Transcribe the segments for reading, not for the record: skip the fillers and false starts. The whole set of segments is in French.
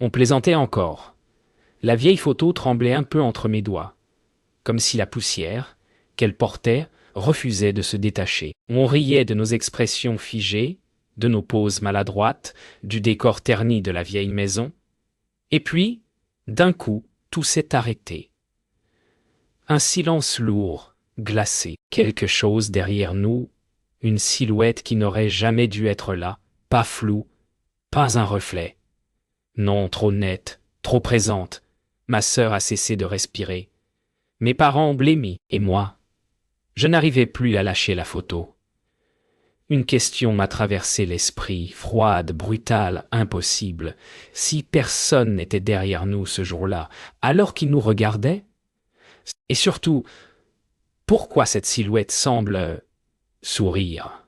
On plaisantait encore. La vieille photo tremblait un peu entre mes doigts, comme si la poussière, qu'elle portait, refusait de se détacher. On riait de nos expressions figées, de nos poses maladroites, du décor terni de la vieille maison. Et puis, d'un coup, tout s'est arrêté. Un silence lourd, glacé, quelque chose derrière nous, une silhouette qui n'aurait jamais dû être là, pas floue, pas un reflet. Non, trop nette, trop présente. Ma sœur a cessé de respirer. Mes parents blêmis, et moi, je n'arrivais plus à lâcher la photo. Une question m'a traversé l'esprit, froide, brutale, impossible. Si personne n'était derrière nous ce jour-là, alors qu'il nous regardait? Et surtout, pourquoi cette silhouette semble sourire?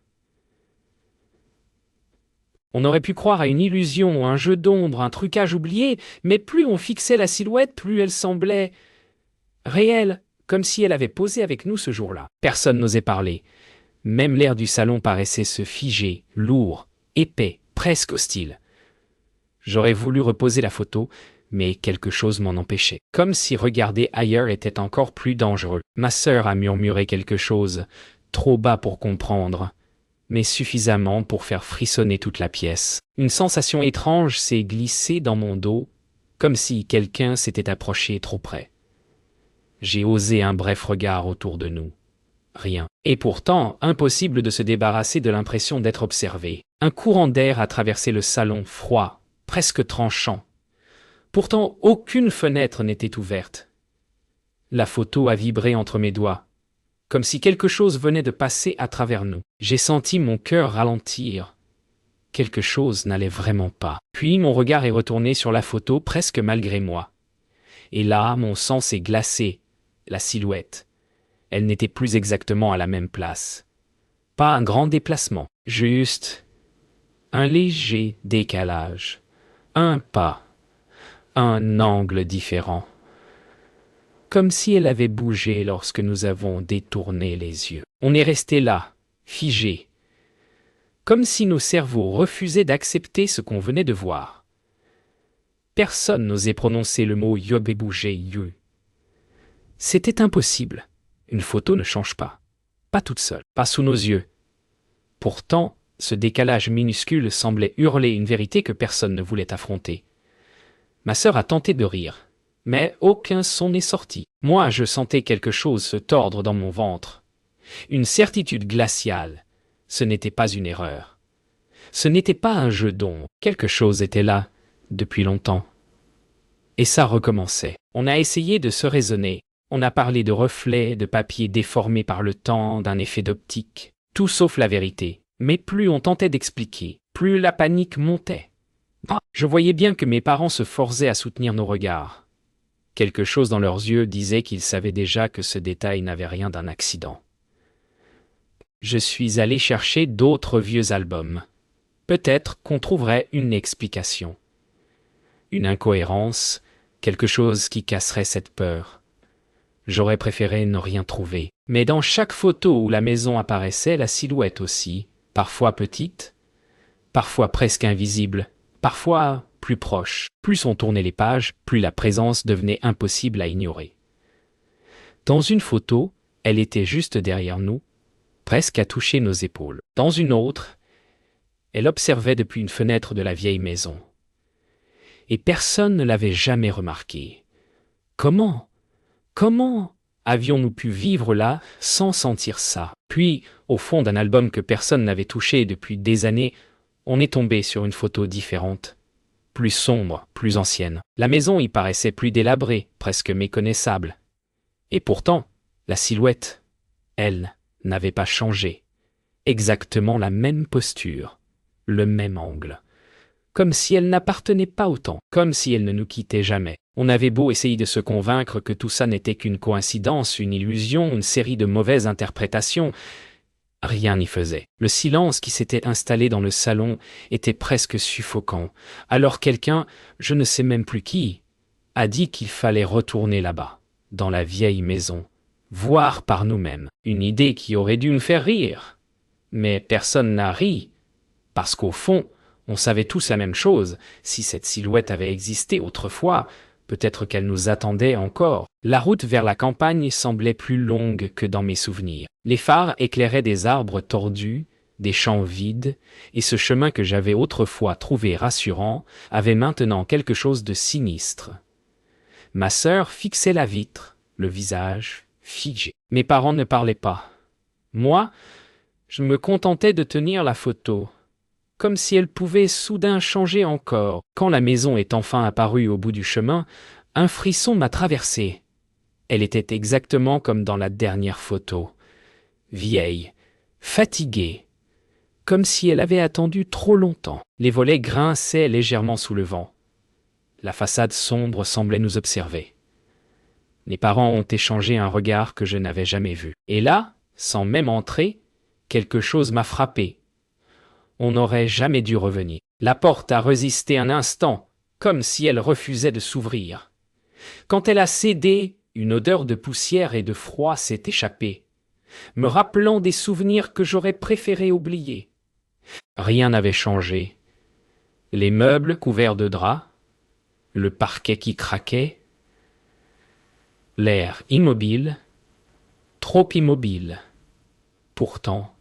On aurait pu croire à une illusion, un jeu d'ombre, un trucage oublié, mais plus on fixait la silhouette, plus elle semblait réelle, comme si elle avait posé avec nous ce jour-là. Personne n'osait parler. Même l'air du salon paraissait se figer, lourd, épais, presque hostile. J'aurais voulu reposer la photo, mais quelque chose m'en empêchait. Comme si regarder ailleurs était encore plus dangereux. Ma sœur a murmuré quelque chose, trop bas pour comprendre, mais suffisamment pour faire frissonner toute la pièce. Une sensation étrange s'est glissée dans mon dos, comme si quelqu'un s'était approché trop près. J'ai osé un bref regard autour de nous. Rien. Et pourtant, impossible de se débarrasser de l'impression d'être observé. Un courant d'air a traversé le salon, froid, presque tranchant. Pourtant, aucune fenêtre n'était ouverte. La photo a vibré entre mes doigts, comme si quelque chose venait de passer à travers nous. J'ai senti mon cœur ralentir. Quelque chose n'allait vraiment pas. Puis mon regard est retourné sur la photo presque malgré moi. Et là, mon sang s'est glacé. La silhouette. Elle n'était plus exactement à la même place. Pas un grand déplacement, juste un léger décalage, un pas, un angle différent. Comme si elle avait bougé lorsque nous avons détourné les yeux. On est resté là, figé, comme si nos cerveaux refusaient d'accepter ce qu'on venait de voir. Personne n'osait prononcer le mot « yob » et bouger « yu ». C'était impossible. Une photo ne change pas. Pas toute seule, pas sous nos yeux. Pourtant, ce décalage minuscule semblait hurler une vérité que personne ne voulait affronter. Ma sœur a tenté de rire, mais aucun son n'est sorti. Moi, je sentais quelque chose se tordre dans mon ventre. Une certitude glaciale. Ce n'était pas une erreur. Ce n'était pas un jeu d'ombre. Quelque chose était là, depuis longtemps. Et ça recommençait. On a essayé de se raisonner. On a parlé de reflets, de papier déformé par le temps, d'un effet d'optique. Tout sauf la vérité. Mais plus on tentait d'expliquer, plus la panique montait. Je voyais bien que mes parents se forçaient à soutenir nos regards. Quelque chose dans leurs yeux disait qu'ils savaient déjà que ce détail n'avait rien d'un accident. Je suis allé chercher d'autres vieux albums. Peut-être qu'on trouverait une explication. Une incohérence, quelque chose qui casserait cette peur. J'aurais préféré ne rien trouver. Mais dans chaque photo où la maison apparaissait, la silhouette aussi, parfois petite, parfois presque invisible, parfois plus proche. Plus on tournait les pages, plus la présence devenait impossible à ignorer. Dans une photo, elle était juste derrière nous, presque à toucher nos épaules. Dans une autre, elle observait depuis une fenêtre de la vieille maison. Et personne ne l'avait jamais remarqué. Comment avions-nous pu vivre là sans sentir ça? Puis, au fond d'un album que personne n'avait touché depuis des années, on est tombé sur une photo différente, plus sombre, plus ancienne. La maison y paraissait plus délabrée, presque méconnaissable. Et pourtant, la silhouette, elle, n'avait pas changé. Exactement la même posture, le même angle. Comme si elle n'appartenait pas au temps, comme si elle ne nous quittait jamais. On avait beau essayer de se convaincre que tout ça n'était qu'une coïncidence, une illusion, une série de mauvaises interprétations, rien n'y faisait. Le silence qui s'était installé dans le salon était presque suffocant, alors quelqu'un, je ne sais même plus qui, a dit qu'il fallait retourner là-bas, dans la vieille maison, voir par nous-mêmes. Une idée qui aurait dû nous faire rire. Mais personne n'a ri, parce qu'au fond, On savait tous la même chose. Si cette silhouette avait existé autrefois, peut-être qu'elle nous attendait encore. La route vers la campagne semblait plus longue que dans mes souvenirs. Les phares éclairaient des arbres tordus, des champs vides, et ce chemin que j'avais autrefois trouvé rassurant avait maintenant quelque chose de sinistre. Ma sœur fixait la vitre, le visage figé. Mes parents ne parlaient pas. Moi, je me contentais de tenir la photo, comme si elle pouvait soudain changer encore. Quand la maison est enfin apparue au bout du chemin, un frisson m'a traversé. Elle était exactement comme dans la dernière photo. Vieille, fatiguée, comme si elle avait attendu trop longtemps. Les volets grinçaient légèrement sous le vent. La façade sombre semblait nous observer. Mes parents ont échangé un regard que je n'avais jamais vu. Et là, sans même entrer, quelque chose m'a frappé. On n'aurait jamais dû revenir. La porte a résisté un instant, comme si elle refusait de s'ouvrir. Quand elle a cédé, une odeur de poussière et de froid s'est échappée, me rappelant des souvenirs que j'aurais préféré oublier. Rien n'avait changé. Les meubles couverts de draps, le parquet qui craquait, l'air immobile, trop immobile. Pourtant,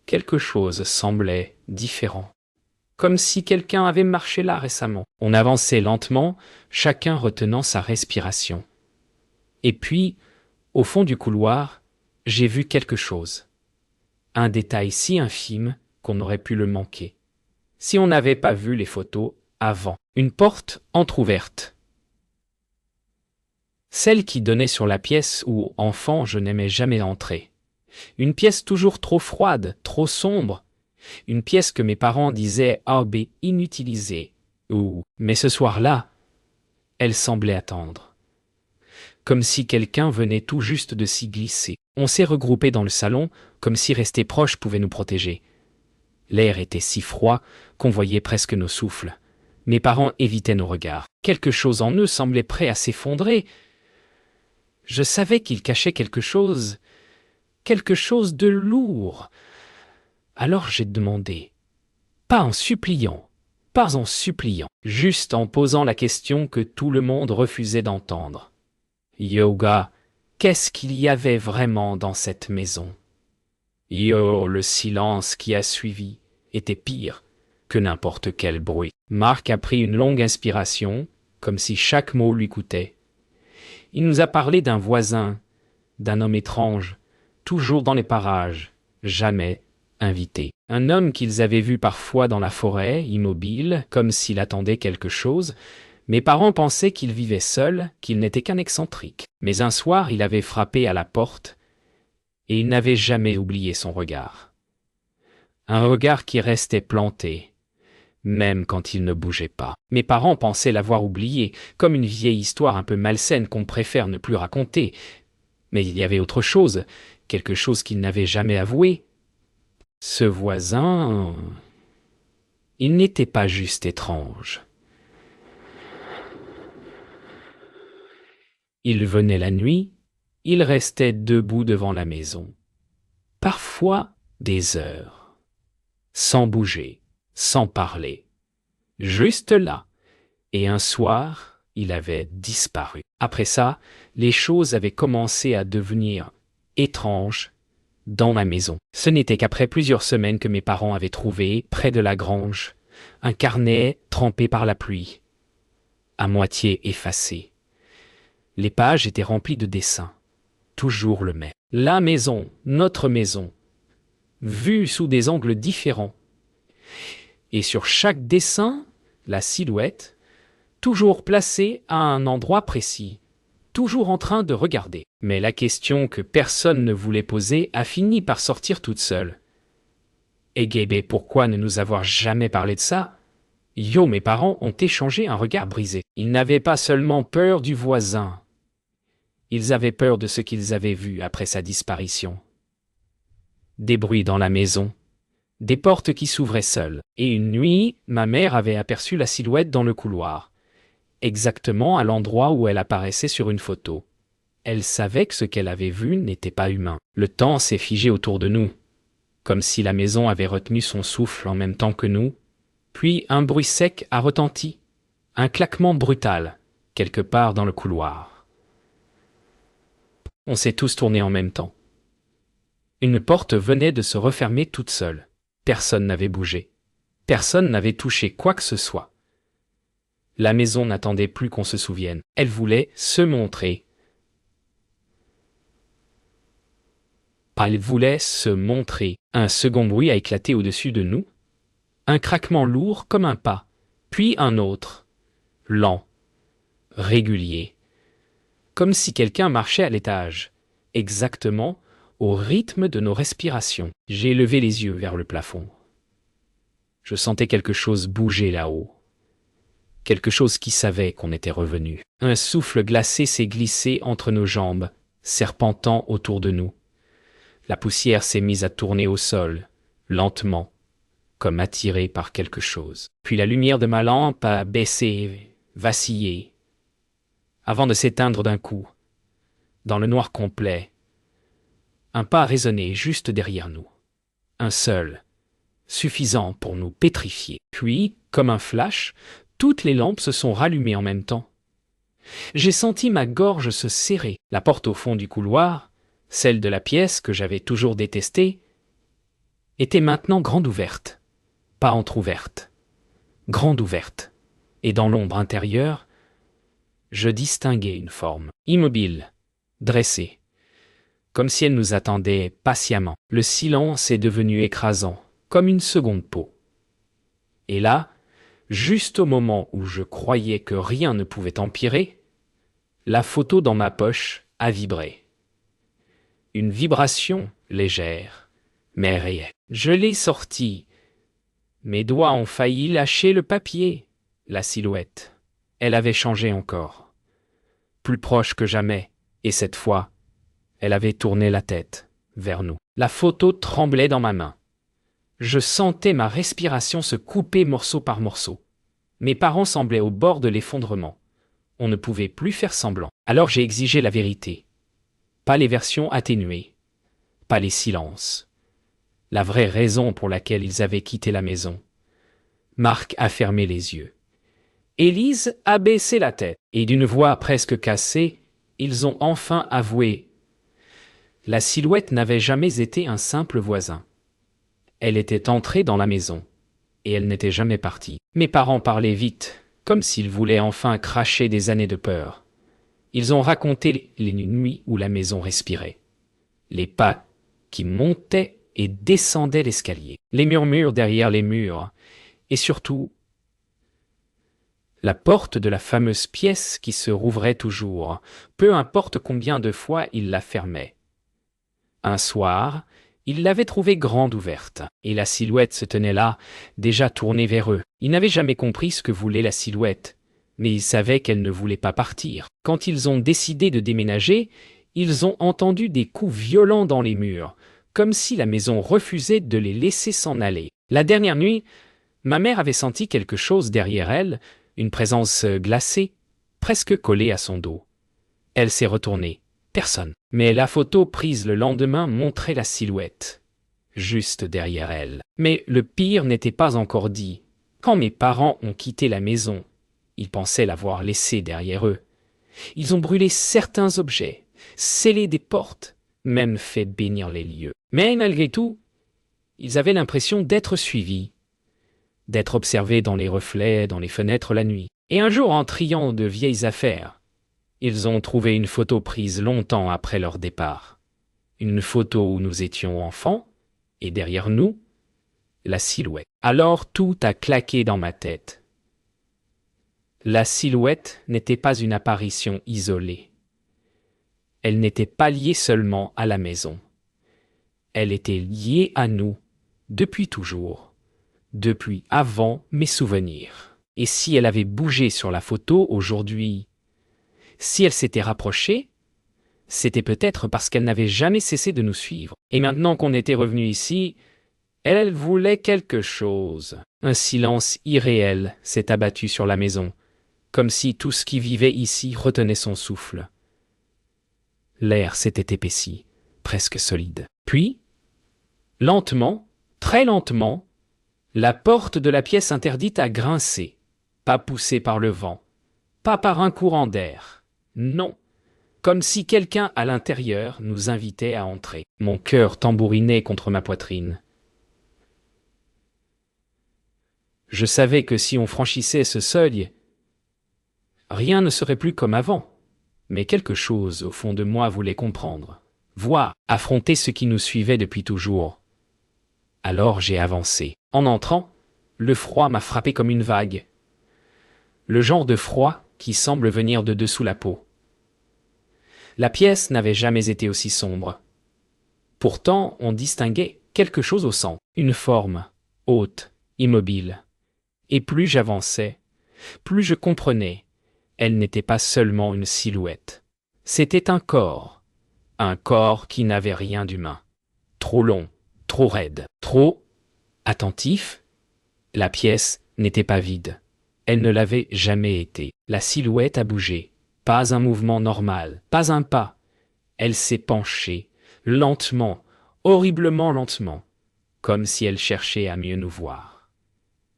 quelque chose semblait différent. Comme si quelqu'un avait marché là récemment. On avançait lentement, chacun retenant sa respiration. Et puis, au fond du couloir, j'ai vu quelque chose. Un détail si infime qu'on aurait pu le manquer. Si on n'avait pas vu les photos avant. Une porte entr'ouverte. Celle qui donnait sur la pièce où, enfant, je n'aimais jamais entrer. Une pièce toujours trop froide, trop sombre. Une pièce que mes parents disaient inutilisée. Mais ce soir-là, elle semblait attendre. Comme si quelqu'un venait tout juste de s'y glisser. On s'est regroupés dans le salon, comme si rester proche pouvait nous protéger. L'air était si froid qu'on voyait presque nos souffles. Mes parents évitaient nos regards. Quelque chose en eux semblait prêt à s'effondrer. Je savais qu'ils cachaient quelque chose de lourd. Alors j'ai demandé, pas en suppliant, juste en posant la question que tout le monde refusait d'entendre. Yoga, qu'est-ce qu'il y avait vraiment dans cette maison? Le silence qui a suivi était pire que n'importe quel bruit. Marc a pris une longue inspiration, comme si chaque mot lui coûtait. Il nous a parlé d'un voisin, d'un homme étrange, toujours dans les parages, jamais invité. Un homme qu'ils avaient vu parfois dans la forêt, immobile, comme s'il attendait quelque chose. Mes parents pensaient qu'il vivait seul, qu'il n'était qu'un excentrique. Mais un soir, il avait frappé à la porte, et il n'avait jamais oublié son regard. Un regard qui restait planté, même quand il ne bougeait pas. Mes parents pensaient l'avoir oublié, comme une vieille histoire un peu malsaine qu'on préfère ne plus raconter. Mais il y avait autre chose, quelque chose qu'ils n'avaient jamais avoué. Ce voisin, il n'était pas juste étrange. Il venait la nuit, il restait debout devant la maison. Parfois des heures, sans bouger, sans parler. Juste là. Et un soir, il avait disparu. Après ça, les choses avaient commencé à devenir étranges dans ma maison. Ce n'était qu'après plusieurs semaines que mes parents avaient trouvé, près de la grange, un carnet trempé par la pluie, à moitié effacé. Les pages étaient remplies de dessins, toujours le même. La maison, notre maison, vue sous des angles différents. Et sur chaque dessin, la silhouette, toujours placée à un endroit précis, toujours en train de regarder. Mais la question que personne ne voulait poser a fini par sortir toute seule. Et Gabe, pourquoi ne nous avoir jamais parlé de ça? Mes parents ont échangé un regard brisé. Ils n'avaient pas seulement peur du voisin. Ils avaient peur de ce qu'ils avaient vu après sa disparition. Des bruits dans la maison, des portes qui s'ouvraient seules. Et une nuit, ma mère avait aperçu la silhouette dans le couloir, exactement à l'endroit où elle apparaissait sur une photo. Elle savait que ce qu'elle avait vu n'était pas humain. Le temps s'est figé autour de nous, comme si la maison avait retenu son souffle en même temps que nous. Puis un bruit sec a retenti, un claquement brutal, quelque part dans le couloir. On s'est tous tournés en même temps. Une porte venait de se refermer toute seule. Personne n'avait bougé. Personne n'avait touché quoi que ce soit. La maison n'attendait plus qu'on se souvienne. Elle voulait se montrer. Elle voulait se montrer. Un second bruit a éclaté au-dessus de nous. Un craquement lourd comme un pas. Puis un autre. Lent. Régulier. Comme si quelqu'un marchait à l'étage. Exactement au rythme de nos respirations. J'ai levé les yeux vers le plafond. Je sentais quelque chose bouger là-haut. Quelque chose qui savait qu'on était revenu. Un souffle glacé s'est glissé entre nos jambes, serpentant autour de nous. La poussière s'est mise à tourner au sol, lentement, comme attirée par quelque chose. Puis la lumière de ma lampe a baissé, vacillé, avant de s'éteindre d'un coup. Dans le noir complet, un pas a résonné juste derrière nous. Un seul, suffisant pour nous pétrifier. Puis, comme un flash, toutes les lampes se sont rallumées en même temps. J'ai senti ma gorge se serrer. La porte au fond du couloir, celle de la pièce que j'avais toujours détestée, était maintenant grande ouverte, pas entr'ouverte, grande ouverte. Et dans l'ombre intérieure, je distinguais une forme, immobile, dressée, comme si elle nous attendait patiemment. Le silence est devenu écrasant, comme une seconde peau. Et là, juste au moment où je croyais que rien ne pouvait empirer, la photo dans ma poche a vibré. Une vibration légère, mais réelle. Je l'ai sortie. Mes doigts ont failli lâcher le papier. La silhouette. Elle avait changé encore. Plus proche que jamais, et cette fois, elle avait tourné la tête vers nous. La photo tremblait dans ma main. Je sentais ma respiration se couper morceau par morceau. Mes parents semblaient au bord de l'effondrement. On ne pouvait plus faire semblant. Alors j'ai exigé la vérité. Pas les versions atténuées. Pas les silences. La vraie raison pour laquelle ils avaient quitté la maison. Marc a fermé les yeux. Élise a baissé la tête. Et d'une voix presque cassée, ils ont enfin avoué. La silhouette n'avait jamais été un simple voisin. Elle était entrée dans la maison. Et elle n'était jamais partie. Mes parents parlaient vite, comme s'ils voulaient enfin cracher des années de peur. Ils ont raconté les nuits où la maison respirait. Les pas qui montaient et descendaient l'escalier. Les murmures derrière les murs. Et surtout, la porte de la fameuse pièce qui se rouvrait toujours, peu importe combien de fois ils la fermaient. Un soir, ils l'avaient trouvée grande ouverte, et la silhouette se tenait là, déjà tournée vers eux. Ils n'avaient jamais compris ce que voulait la silhouette, mais ils savaient qu'elle ne voulait pas partir. Quand ils ont décidé de déménager, ils ont entendu des coups violents dans les murs, comme si la maison refusait de les laisser s'en aller. La dernière nuit, ma mère avait senti quelque chose derrière elle, une présence glacée, presque collée à son dos. Elle s'est retournée. Personne. Mais la photo prise le lendemain montrait la silhouette, juste derrière elle. Mais le pire n'était pas encore dit. Quand mes parents ont quitté la maison, ils pensaient l'avoir laissée derrière eux. Ils ont brûlé certains objets, scellé des portes, même fait bénir les lieux. Mais malgré tout, ils avaient l'impression d'être suivis, d'être observés dans les reflets, dans les fenêtres la nuit. Et un jour, en triant de vieilles affaires, ils ont trouvé une photo prise longtemps après leur départ. Une photo où nous étions enfants, et derrière nous, la silhouette. Alors tout a claqué dans ma tête. La silhouette n'était pas une apparition isolée. Elle n'était pas liée seulement à la maison. Elle était liée à nous, depuis toujours, depuis avant mes souvenirs. Et si elle avait bougé sur la photo aujourd'hui, si elle s'était rapprochée, c'était peut-être parce qu'elle n'avait jamais cessé de nous suivre. Et maintenant qu'on était revenu ici, elle voulait quelque chose. Un silence irréel s'est abattu sur la maison, comme si tout ce qui vivait ici retenait son souffle. L'air s'était épaissi, presque solide. Puis, lentement, très lentement, La porte de la pièce interdite a grincé, pas poussée par le vent, pas par un courant d'air. Non, comme si quelqu'un à l'intérieur nous invitait à entrer. Mon cœur tambourinait contre ma poitrine. Je savais que si on franchissait ce seuil, rien ne serait plus comme avant. Mais quelque chose au fond de moi voulait comprendre, voir, affronter ce qui nous suivait depuis toujours. Alors j'ai avancé. En entrant, le froid m'a frappé comme une vague. Le genre de froid qui semble venir de dessous la peau. La pièce n'avait jamais été aussi sombre. Pourtant, on distinguait quelque chose au centre, une forme, haute, immobile. Et plus j'avançais, plus je comprenais, elle n'était pas seulement une silhouette. C'était un corps qui n'avait rien d'humain. Trop long, trop raide, trop attentif. La pièce n'était pas vide. Elle ne l'avait jamais été. La silhouette a bougé. Pas un mouvement normal, pas un pas. Elle s'est penchée, lentement, horriblement lentement, comme si elle cherchait à mieux nous voir.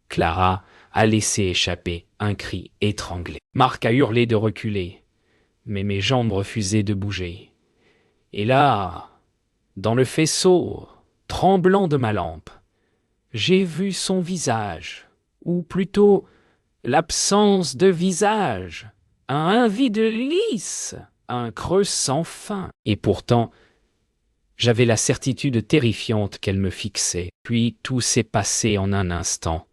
Clara a laissé échapper un cri étranglé. Marc a hurlé de reculer, mais mes jambes refusaient de bouger. Et là, dans le faisceau tremblant de ma lampe, j'ai vu son visage, ou plutôt l'absence de visage, un vide lisse, un creux sans fin. Et pourtant, j'avais la certitude terrifiante qu'elle me fixait. Puis tout s'est passé en un instant.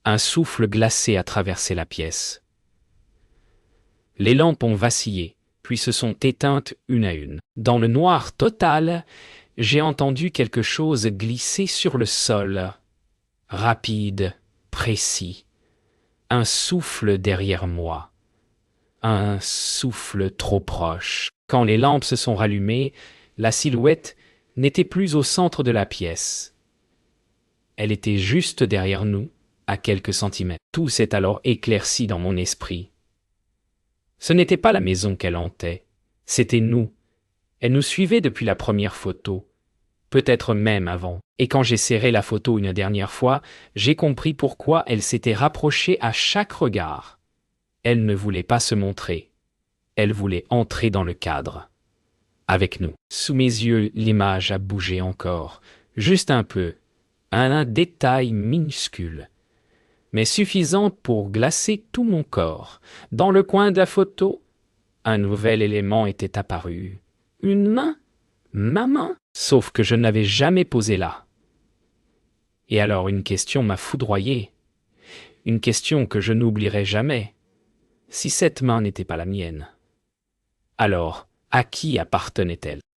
Un souffle glacé a traversé la pièce. Les lampes ont vacillé, puis se sont éteintes une à une. Dans le noir total, j'ai entendu quelque chose glisser sur le sol. Rapide, précis. Un souffle derrière moi. Un souffle trop proche. Quand les lampes se sont rallumées, la silhouette n'était plus au centre de la pièce. Elle était juste derrière nous, à quelques centimètres. Tout s'est alors éclairci dans mon esprit. Ce n'était pas la maison qu'elle hantait, c'était nous. Elle nous suivait depuis la première photo, peut-être même avant. Et quand j'ai serré la photo une dernière fois, j'ai compris pourquoi elle s'était rapprochée à chaque regard. Elle ne voulait pas se montrer. Elle voulait entrer dans le cadre. Avec nous. Sous mes yeux, l'image a bougé encore, juste un peu, un détail minuscule, mais suffisant pour glacer tout mon corps. Dans le coin de la photo, un nouvel élément était apparu. Une main, ma main, sauf que je ne l'avais jamais posée là. Et alors une question m'a foudroyé, une question que je n'oublierai jamais. Si cette main n'était pas la mienne, alors à qui appartenait-elle ?